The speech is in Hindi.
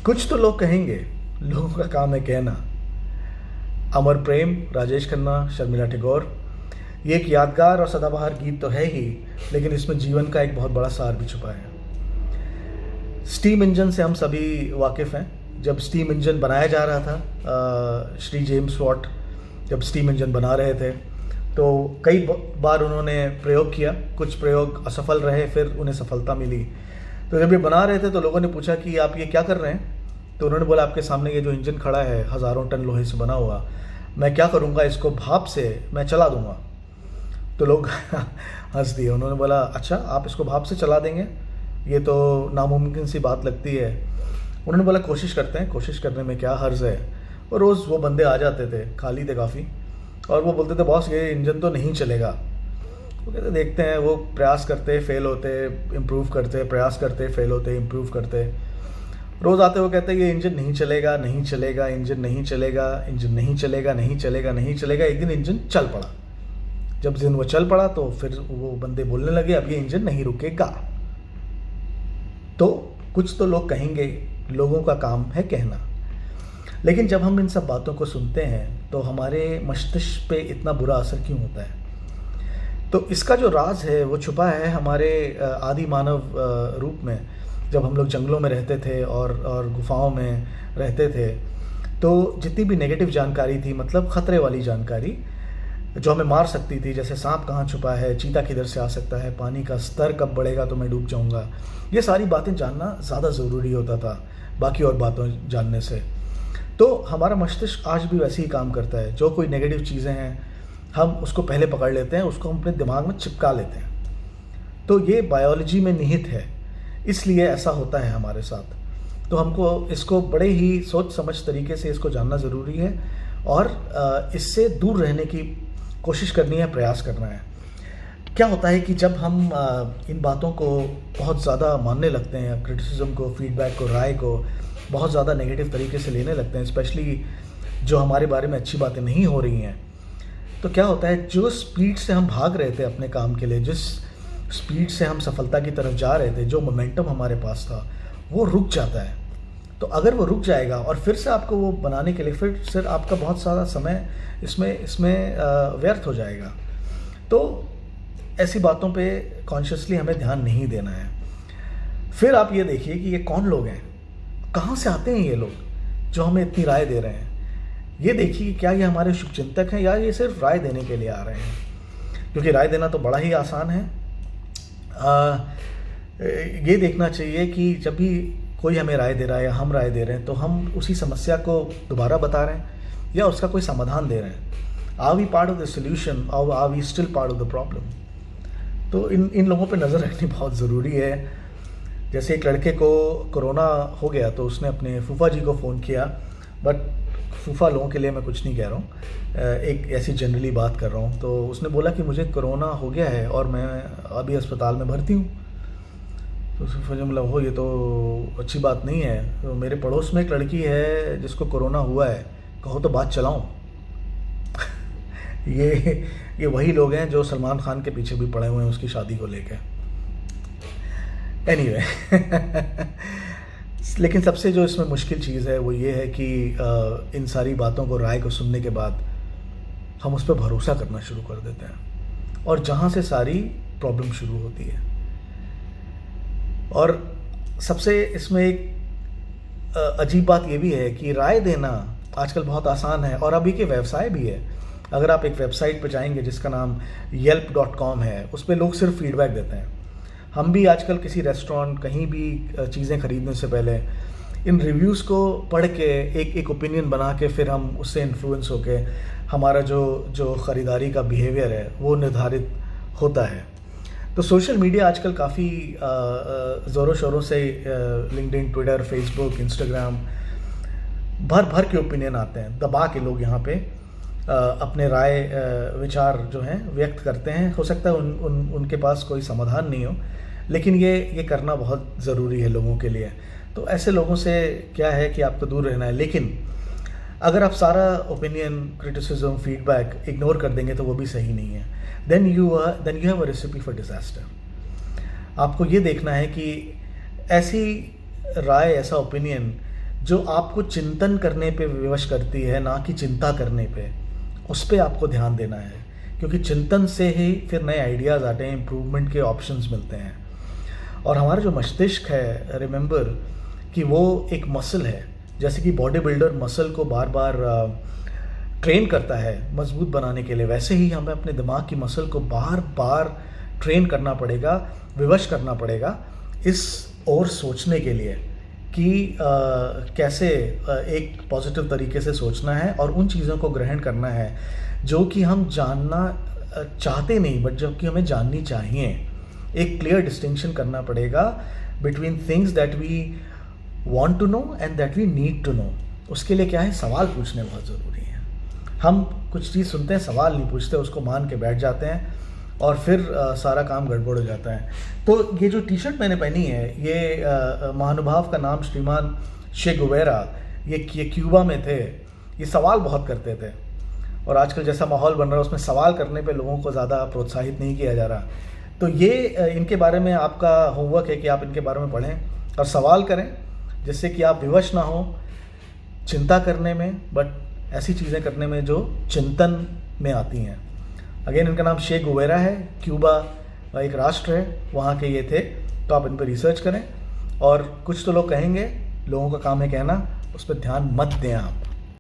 कुछ तो लोग कहेंगे, लोगों का काम है कहना। अमर प्रेम, राजेश खन्ना, शर्मिला टैगोर। ये एक यादगार और सदाबहार गीत तो है ही, लेकिन इसमें जीवन का एक बहुत बड़ा सार भी छुपा है। स्टीम इंजन से हम सभी वाकिफ़ हैं। जब स्टीम इंजन बनाया जा रहा था, श्री जेम्स वॉट जब स्टीम इंजन बना रहे थे, तो कई बार उन्होंने प्रयोग किया। कुछ प्रयोग असफल रहे, फिर उन्हें सफलता मिली। तो जब ये बना रहे थे तो लोगों ने पूछा कि आप ये क्या कर रहे हैं? तो उन्होंने बोला, आपके सामने ये जो इंजन खड़ा है हज़ारों टन लोहे से बना हुआ, मैं क्या करूँगा, इसको भाप से मैं चला दूँगा। तो लोग हंस दिए। उन्होंने बोला, अच्छा आप इसको भाप से चला देंगे, ये तो नामुमकिन सी बात लगती है। उन्होंने बोला, कोशिश करते हैं, कोशिश करने में क्या हर्ज है। और रोज़ वो बंदे आ जाते थे, खाली थे काफ़ी, और वो बोलते थे, बॉस ये इंजन तो नहीं चलेगा। वो कहते देखते हैं। वो प्रयास करते, फेल होते, इम्प्रूव करते, प्रयास करते, फेल होते, इम्प्रूव करते। रोज़ आते वो कहते ये इंजन नहीं चलेगा, नहीं चलेगा, इंजन नहीं चलेगा, इंजन नहीं चलेगा, नहीं चलेगा, नहीं चलेगा। एक दिन इंजन चल पड़ा। जब दिन वो चल पड़ा तो फिर वो बंदे बोलने लगे, अब ये इंजन नहीं रुकेगा। तो कुछ तो लोग कहेंगे, लोगों का काम है कहना। लेकिन जब हम इन सब बातों को सुनते हैं तो हमारे मस्तिष्क पे इतना बुरा असर क्यों होता है? तो इसका जो राज है वो छुपा है हमारे आदि मानव रूप में। जब हम लोग जंगलों में रहते थे और गुफाओं में रहते थे, तो जितनी भी नेगेटिव जानकारी थी, मतलब ख़तरे वाली जानकारी जो हमें मार सकती थी, जैसे सांप कहाँ छुपा है, चीता किधर से आ सकता है, पानी का स्तर कब बढ़ेगा तो मैं डूब जाऊँगा, ये सारी बातें जानना ज़्यादा ज़रूरी होता था बाकी और बातों जानने से। तो हमारा मस्तिष्क आज भी वैसे ही काम करता है। जो कोई नेगेटिव चीज़ें हैं, हम उसको पहले पकड़ लेते हैं, उसको हम अपने दिमाग में चिपका लेते हैं। तो ये बायोलॉजी में निहित है, इसलिए ऐसा होता है हमारे साथ। तो हमको इसको बड़े ही सोच समझ तरीके से इसको जानना ज़रूरी है, और इससे दूर रहने की कोशिश करनी है, प्रयास करना है। क्या होता है कि जब हम इन बातों को बहुत ज़्यादा मानने लगते हैं, क्रिटिसिज्म को, फीडबैक को, राय को बहुत ज़्यादा नेगेटिव तरीके से लेने लगते हैं, स्पेशली जो हमारे बारे में अच्छी बातें नहीं हो रही हैं, तो क्या होता है, जो स्पीड से हम भाग रहे थे अपने काम के लिए, जिस स्पीड से हम सफलता की तरफ जा रहे थे, जो मोमेंटम हमारे पास था, वो रुक जाता है। तो अगर वो रुक जाएगा और फिर से आपको वो बनाने के लिए फिर से आपका बहुत सारा समय इसमें व्यर्थ हो जाएगा। तो ऐसी बातों पे कॉन्शियसली हमें ध्यान नहीं देना है। फिर आप ये देखिए कि ये कौन लोग हैं, कहाँ से आते हैं ये लोग जो हमें इतनी राय दे रहे हैं। ये देखिए, क्या ये हमारे शुभचिंतक हैं या ये सिर्फ राय देने के लिए आ रहे हैं? क्योंकि राय देना तो बड़ा ही आसान है। ये देखना चाहिए कि जब भी कोई हमें राय दे रहा है या हम राय दे रहे हैं, तो हम उसी समस्या को दोबारा बता रहे हैं या उसका कोई समाधान दे रहे हैं। Are we part of the solution और are we still part of the problem? तो इन लोगों पे नज़र रखनी बहुत ज़रूरी है। जैसे एक लड़के को कोरोना हो गया तो उसने अपने फूफा जी को फ़ोन किया, बट फूफा लोगों के लिए मैं कुछ नहीं कह रहा हूँ, एक ऐसी जनरली बात कर रहा हूँ। तो उसने बोला कि मुझे कोरोना हो गया है और मैं अभी अस्पताल में भर्ती हूँ। तो फूफा जी मतलब, हो ये तो अच्छी बात नहीं है, तो मेरे पड़ोस में एक लड़की है जिसको कोरोना हुआ है, कहो तो बात चलाऊँ। ये वही लोग हैं जो सलमान खान के पीछे भी पड़े हुए हैं उसकी शादी को लेकर। एनीवे लेकिन सबसे जो इसमें मुश्किल चीज़ है वो ये है कि इन सारी बातों को, राय को सुनने के बाद हम उस पर भरोसा करना शुरू कर देते हैं, और जहाँ से सारी प्रॉब्लम शुरू होती है। और सबसे इसमें एक अजीब बात ये भी है कि राय देना आजकल बहुत आसान है, और अभी के व्यवसाय भी है। अगर आप एक वेबसाइट पर जाएंगे जिसका नाम yelp.com है, उस पर लोग सिर्फ फीडबैक देते हैं। हम भी आजकल किसी रेस्टोरेंट, कहीं भी चीज़ें खरीदने से पहले इन रिव्यूज़ को पढ़ के एक ओपिनियन बना के फिर हम उससे इन्फ्लुएंस होके हमारा जो ख़रीदारी का बिहेवियर है वो निर्धारित होता है। तो सोशल मीडिया आजकल काफ़ी ज़ोरों शोरों से लिंक्डइन, ट्विटर, फेसबुक, इंस्टाग्राम, भर के ओपिनियन आते हैं, दबा के लोग यहाँ पे अपने राय, विचार जो हैं व्यक्त करते हैं। हो सकता है उनके पास कोई समाधान नहीं हो, लेकिन ये करना बहुत ज़रूरी है लोगों के लिए। तो ऐसे लोगों से क्या है कि आपको दूर रहना है। लेकिन अगर आप सारा ओपिनियन, क्रिटिसिज्म, फीडबैक इग्नोर कर देंगे तो वो भी सही नहीं है। Then you have a recipe for disaster. आपको ये देखना है कि ऐसी राय, ऐसा ओपिनियन जो आपको चिंतन करने पे विवश करती है, ना कि चिंता करने पे, उस पे आपको ध्यान देना है, क्योंकि चिंतन से ही फिर नए आइडियाज़ आते हैं, इम्प्रूवमेंट के ऑप्शंस मिलते हैं। और हमारा जो मस्तिष्क है, रिमेंबर कि वो एक मसल है, जैसे कि बॉडी बिल्डर मसल को बार बार ट्रेन करता है मजबूत बनाने के लिए, वैसे ही हमें अपने दिमाग की मसल को बार बार ट्रेन करना पड़ेगा, विवश करना पड़ेगा इस और सोचने के लिए कि कैसे एक पॉजिटिव तरीके से सोचना है और उन चीज़ों को ग्रहण करना है जो कि हम जानना चाहते नहीं, बट जबकि हमें जाननी चाहिए। एक क्लियर डिस्टिंक्शन करना पड़ेगा between things that we want to know and that we need to know. उसके लिए क्या है, सवाल पूछने बहुत ज़रूरी है। हम कुछ चीज़ सुनते हैं, सवाल नहीं पूछते, उसको मान के बैठ जाते हैं और फिर सारा काम गड़बड़ हो जाता है। तो ये जो टी शर्ट मैंने पहनी है, ये महानुभाव का नाम श्रीमान शे गुवेरा, ये क्यूबा में थे। ये सवाल बहुत करते थे और आजकल जैसा माहौल बन रहा है उसमें सवाल करने पे लोगों को ज़्यादा प्रोत्साहित नहीं किया जा रहा। तो ये इनके बारे में आपका होमवर्क है कि आप इनके बारे में पढ़ें और सवाल करें, जिससे कि आप विवश ना हो चिंता करने में, बट ऐसी चीज़ें करने में जो चिंतन में आती हैं। अगेन इनका नाम शे गुवेरा है, क्यूबा एक राष्ट्र है, वहाँ के ये थे। तो आप इन पर रिसर्च करें। और कुछ तो लोग कहेंगे, लोगों का काम है कहना, उस पर ध्यान मत दें आप।